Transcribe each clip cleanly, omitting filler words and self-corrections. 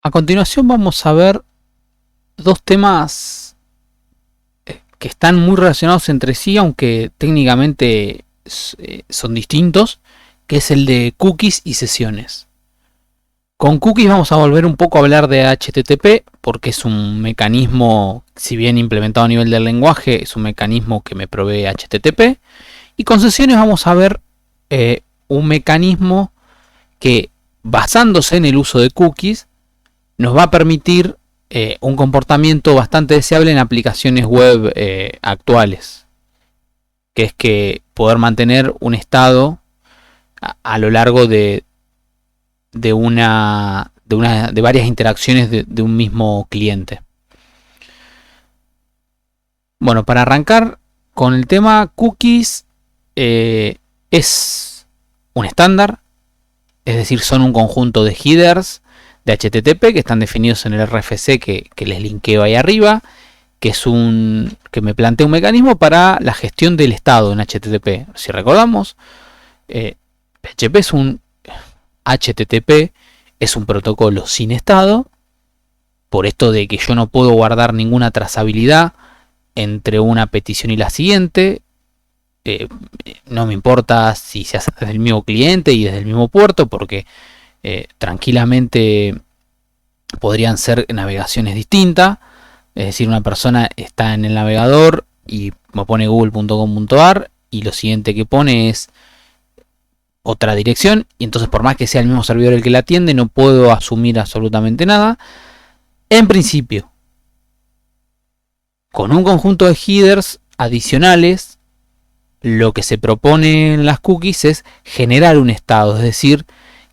A continuación vamos a ver dos temas que están muy relacionados entre sí, aunque técnicamente son distintos, que es el de cookies y sesiones. Con cookies vamos a volver un poco a hablar de HTTP, porque es un mecanismo, si bien implementado a nivel del lenguaje, es un mecanismo que me provee HTTP. Y con sesiones vamos a ver un mecanismo que, basándose en el uso de cookies, nos va a permitir un comportamiento bastante deseable en aplicaciones web actuales, que es que poder mantener un estado a lo largo de varias interacciones de un mismo cliente. Bueno, para arrancar con el tema cookies, es un estándar, es decir, son un conjunto de headers de HTTP que están definidos en el RFC que les linkeo ahí arriba, que me plantea un mecanismo para la gestión del estado en HTTP. Si recordamos, PHP es un HTTP, es un protocolo sin estado, por esto de que yo no puedo guardar ninguna trazabilidad entre una petición y la siguiente. No me importa si se hace desde el mismo cliente y desde el mismo puerto, porque tranquilamente podrían ser navegaciones distintas. Es decir, una persona está en el navegador y me pone google.com.ar y lo siguiente que pone es otra dirección, y entonces por más que sea el mismo servidor el que la atiende, no puedo asumir absolutamente nada. En principio, con un conjunto de headers adicionales, lo que se propone en las cookies es generar un estado, es decir,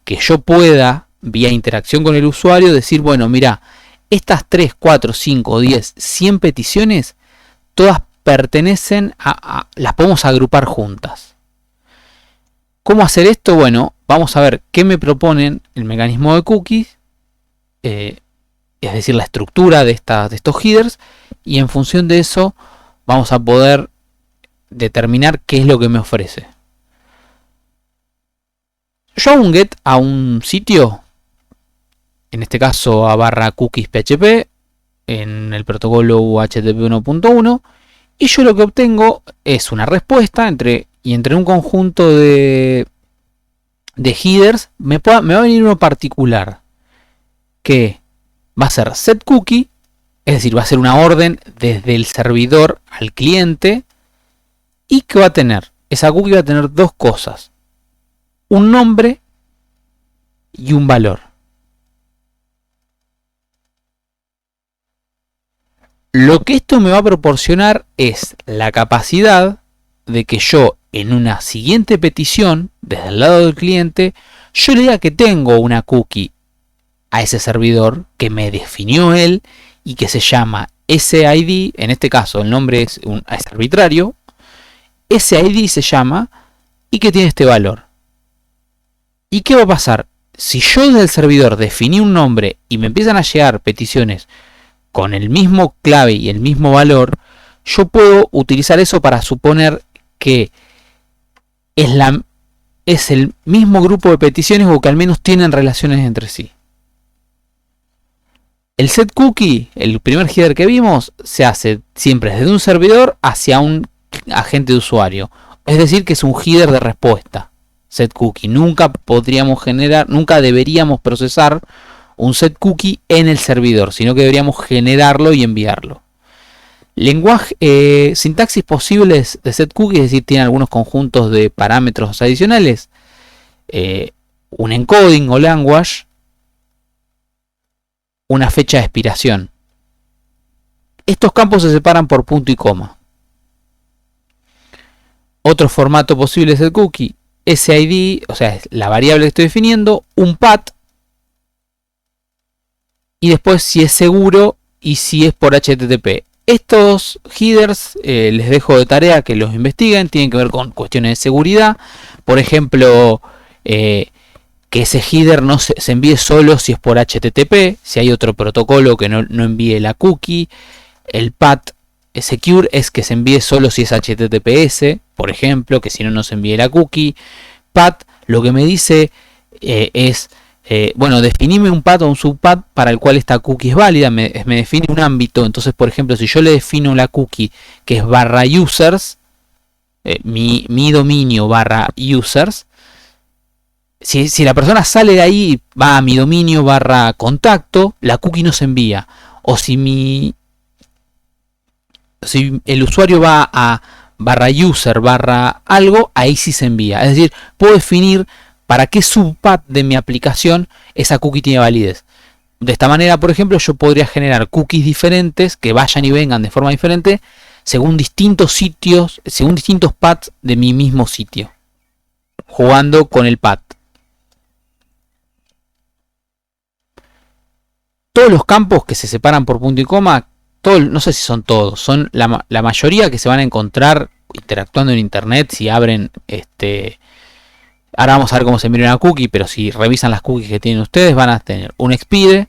que yo pueda, vía interacción con el usuario, decir, bueno, mira, estas 3, 4, 5, 10, 100 peticiones, todas pertenecen las podemos agrupar juntas. ¿Cómo hacer esto? Bueno, vamos a ver qué me proponen el mecanismo de cookies, es decir, la estructura de estos headers, y en función de eso vamos a poder determinar qué es lo que me ofrece. Yo hago un get a un sitio, en este caso a barra cookies PHP, en el protocolo HTTP 1.1, y yo lo que obtengo es una respuesta entre un conjunto de headers me va a venir uno particular, que va a ser set cookie, es decir, va a ser una orden desde el servidor al cliente, y que va a tener, esa cookie va a tener dos cosas: un nombre y un valor. Lo que esto me va a proporcionar es la capacidad de que yo en una siguiente petición, desde el lado del cliente, yo le diga que tengo una cookie a ese servidor que me definió él y que se llama SID. En este caso el nombre es arbitrario. SID se llama y que tiene este valor. ¿Y qué va a pasar? Si yo desde el servidor definí un nombre y me empiezan a llegar peticiones con el mismo clave y el mismo valor, yo puedo utilizar eso para suponer que es el mismo grupo de peticiones, o que al menos tienen relaciones entre sí. El set cookie, el primer header que vimos, se hace siempre desde un servidor hacia un agente de usuario. Es decir, que es un header de respuesta. Set cookie. Nunca deberíamos procesar un set cookie en el servidor, sino que deberíamos generarlo y enviarlo. Sintaxis posibles de set cookie, es decir, tiene algunos conjuntos de parámetros adicionales. Un encoding o language, una fecha de expiración. Estos campos se separan por punto y coma. Otro formato posible de set cookie: SID, o sea, es la variable que estoy definiendo, un path, y después si es seguro y si es por HTTP. Estos headers les dejo de tarea que los investiguen, tienen que ver con cuestiones de seguridad. Por ejemplo, que ese header no se envíe solo si es por HTTP, si hay otro protocolo que no envíe la cookie. El path secure es que se envíe solo si es HTTPS, por ejemplo, que si no se envíe la cookie. Path lo que me dice es bueno, definime un path o un subpath para el cual esta cookie es válida, me define un ámbito. Entonces, por ejemplo, si yo le defino la cookie que es barra users, mi dominio barra users, si la persona sale de ahí y va a mi dominio barra contacto, la cookie no se envía. O si el usuario va a barra user barra algo, ahí sí se envía. Es decir, puedo definir para qué subpath de mi aplicación esa cookie tiene validez. De esta manera, por ejemplo, yo podría generar cookies diferentes que vayan y vengan de forma diferente según distintos sitios, según distintos paths de mi mismo sitio, jugando con el path. Todos los campos que se separan por punto y coma, no sé si son todos, son la mayoría que se van a encontrar interactuando en internet. Si abren ahora vamos a ver cómo se mira una cookie, pero si revisan las cookies que tienen ustedes, van a tener un expire,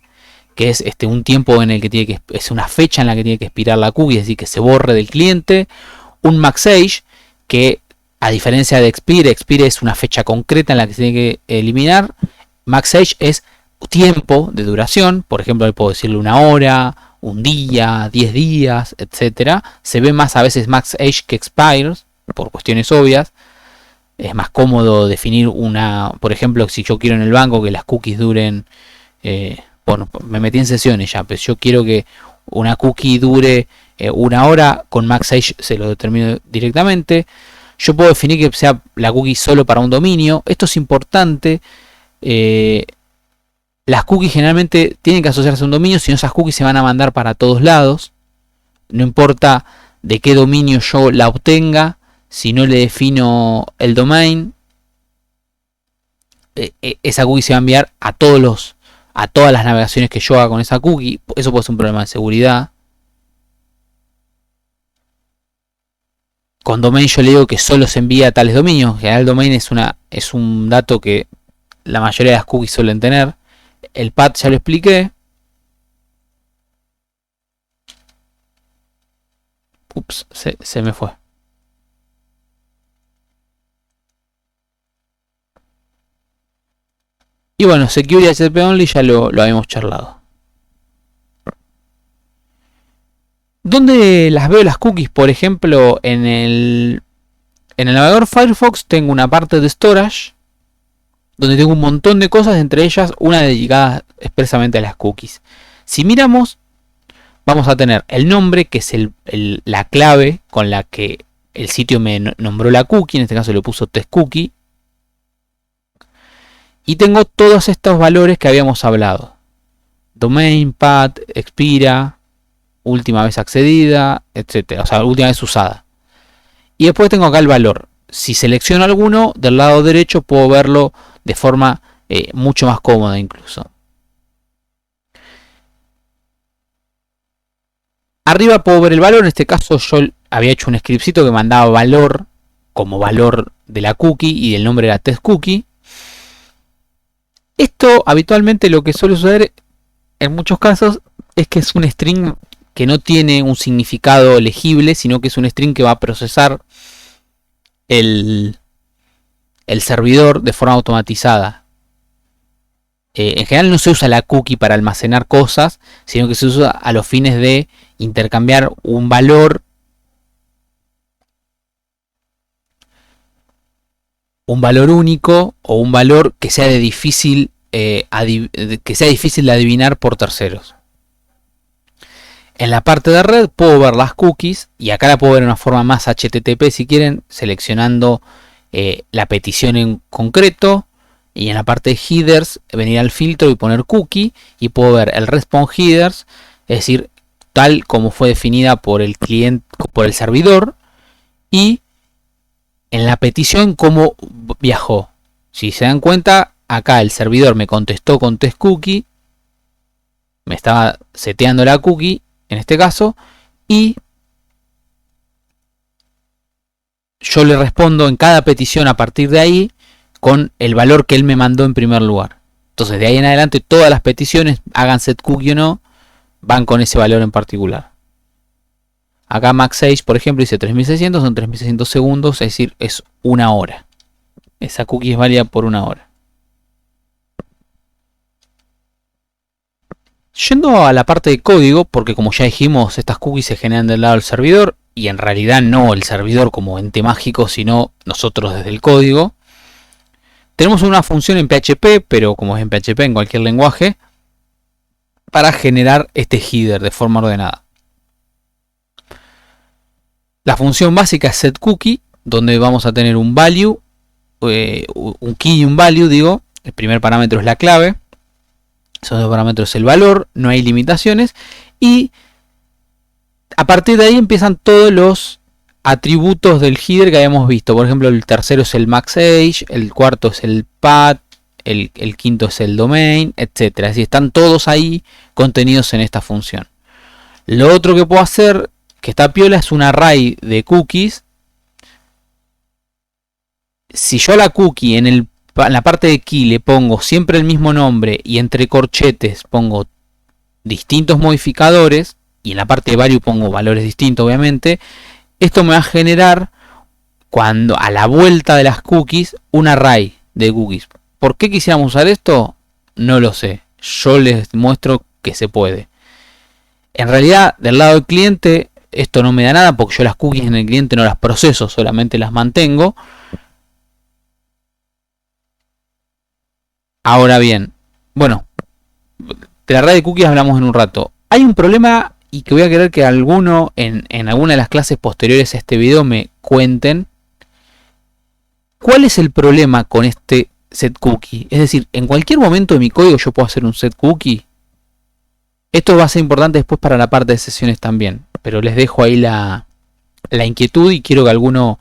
que es un tiempo en el que es una fecha en la que tiene que expirar la cookie, es decir, que se borre del cliente. Un maxage, que a diferencia de expire es una fecha concreta en la que se tiene que eliminar. Maxage es tiempo de duración, por ejemplo, le puedo decirle una hora, un día, 10 días, etcétera. Se ve más a veces maxage que expires, por cuestiones obvias. Es más cómodo definir por ejemplo, si yo quiero en el banco que las cookies duren, bueno, me metí en sesiones ya, pero yo quiero que una cookie dure una hora, con maxage se lo determino directamente. Yo puedo definir que sea la cookie solo para un dominio. Esto es importante. Las cookies generalmente tienen que asociarse a un dominio, si no esas cookies se van a mandar para todos lados. No importa de qué dominio yo la obtenga, si no le defino el domain, esa cookie se va a enviar a todas las navegaciones que yo haga con esa cookie. Eso puede ser un problema de seguridad. Con domain yo le digo que solo se envía a tales dominios. En general el domain es un dato que la mayoría de las cookies suelen tener. El path ya lo expliqué. Ups, se me fue. Y bueno, Security HTTP Only ya lo habíamos charlado. ¿Dónde las veo las cookies? Por ejemplo, en el navegador Firefox tengo una parte de storage donde tengo un montón de cosas, entre ellas una dedicada expresamente a las cookies. Si miramos, vamos a tener el nombre, que es la clave con la que el sitio me nombró la cookie, en este caso le puso test cookie. Y tengo todos estos valores que habíamos hablado. Domain, path, expira, última vez accedida, etc. O sea, última vez usada. Y después tengo acá el valor. Si selecciono alguno, del lado derecho puedo verlo de forma mucho más cómoda incluso. Arriba puedo ver el valor. En este caso yo había hecho un scriptcito que mandaba valor como valor de la cookie y el nombre era test cookie. Esto habitualmente lo que suele suceder en muchos casos es que es un string que no tiene un significado legible, sino que es un string que va a procesar el servidor de forma automatizada. En general no se usa la cookie para almacenar cosas, sino que se usa a los fines de intercambiar un valor único o un valor que sea difícil de adivinar por terceros. En la parte de red puedo ver las cookies y acá la puedo ver de una forma más HTTP si quieren, seleccionando la petición en concreto, y en la parte de headers venir al filtro y poner cookie y puedo ver el response headers, es decir, tal como fue definida por el cliente, por el servidor, y en la petición cómo viajó. Si se dan cuenta, acá el servidor me contestó con test cookie, me estaba seteando la cookie en este caso, y yo le respondo en cada petición a partir de ahí con el valor que él me mandó en primer lugar. Entonces de ahí en adelante todas las peticiones, hagan set cookie o no, van con ese valor en particular. Acá maxage, por ejemplo, dice 3600, son 3600 segundos, es decir, es una hora. Esa cookie es válida por una hora. Yendo a la parte de código, porque como ya dijimos, estas cookies se generan del lado del servidor, y en realidad no el servidor como ente mágico, sino nosotros desde el código. Tenemos una función en PHP, pero como es en PHP en cualquier lenguaje, para generar este header de forma ordenada. La función básica es setCookie, donde vamos a tener un value, un key y un value, digo. El primer parámetro es la clave, el segundo parámetro es el valor, no hay limitaciones, y a partir de ahí empiezan todos los atributos del header que habíamos visto. Por ejemplo, el tercero es el max age, el cuarto es el path, el quinto es el domain, etc. Así están todos ahí contenidos en esta función. Lo otro que puedo hacer, que está piola, es un array de cookies. Si yo a la cookie en la parte de key le pongo siempre el mismo nombre y entre corchetes pongo distintos modificadores, y en la parte de value pongo valores distintos obviamente, esto me va a generar, cuando a la vuelta de las cookies, un array de cookies. ¿Por qué quisiéramos usar esto? No lo sé. Yo les muestro que se puede. En realidad, del lado del cliente, esto no me da nada, porque yo las cookies en el cliente no las proceso, solamente las mantengo. Ahora bien, bueno, de la array de cookies hablamos en un rato. Hay un problema, y que voy a querer que alguno en alguna de las clases posteriores a este video me cuenten. ¿Cuál es el problema con este setCookie? Es decir, en cualquier momento de mi código yo puedo hacer un setCookie. Esto va a ser importante después para la parte de sesiones también, pero les dejo ahí la inquietud, y quiero que alguno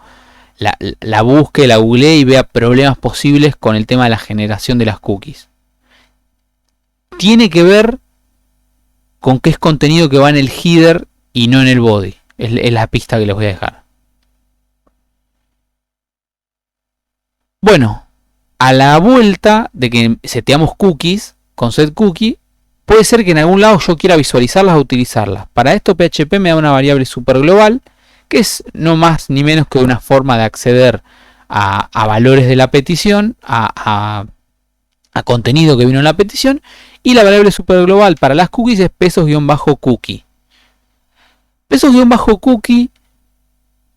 la busque, la googlee y vea problemas posibles con el tema de la generación de las cookies. Tiene que ver con qué es contenido que va en el header y no en el body. Es la pista que les voy a dejar. Bueno, a la vuelta de que seteamos cookies con setCookie, puede ser que en algún lado yo quiera visualizarlas o utilizarlas. Para esto PHP me da una variable super global, que es no más ni menos que una forma de acceder a valores de la petición, a contenido que vino en la petición, y la variable super global para las cookies es pesos-cookie. Pesos-cookie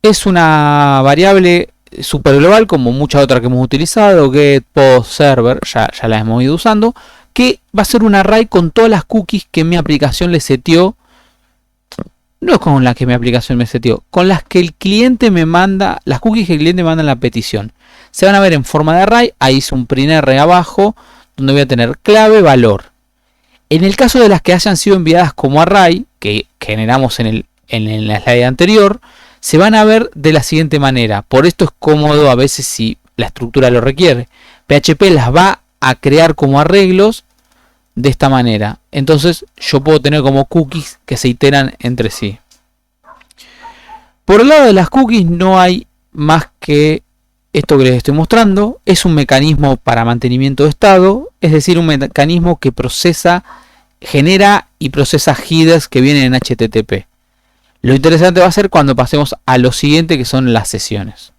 es una variable super global, como muchas otras que hemos utilizado, get, post, server, ya las hemos ido usando, que va a ser un array con todas las cookies que mi aplicación le seteó. No con las que mi aplicación me seteó, con las que el cliente me manda, las cookies que el cliente me manda en la petición. Se van a ver en forma de array. Ahí hice un printr abajo, donde voy a tener clave, valor. En el caso de las que hayan sido enviadas como array, que generamos en la slide anterior, se van a ver de la siguiente manera. Por esto es cómodo a veces si la estructura lo requiere. PHP las va a crear como arreglos de esta manera. Entonces yo puedo tener como cookies que se iteran entre sí. Por el lado de las cookies no hay más que esto que les estoy mostrando. Es un mecanismo para mantenimiento de estado, es decir, un mecanismo que genera y procesa headers que vienen en HTTP. Lo interesante va a ser cuando pasemos a lo siguiente, que son las sesiones.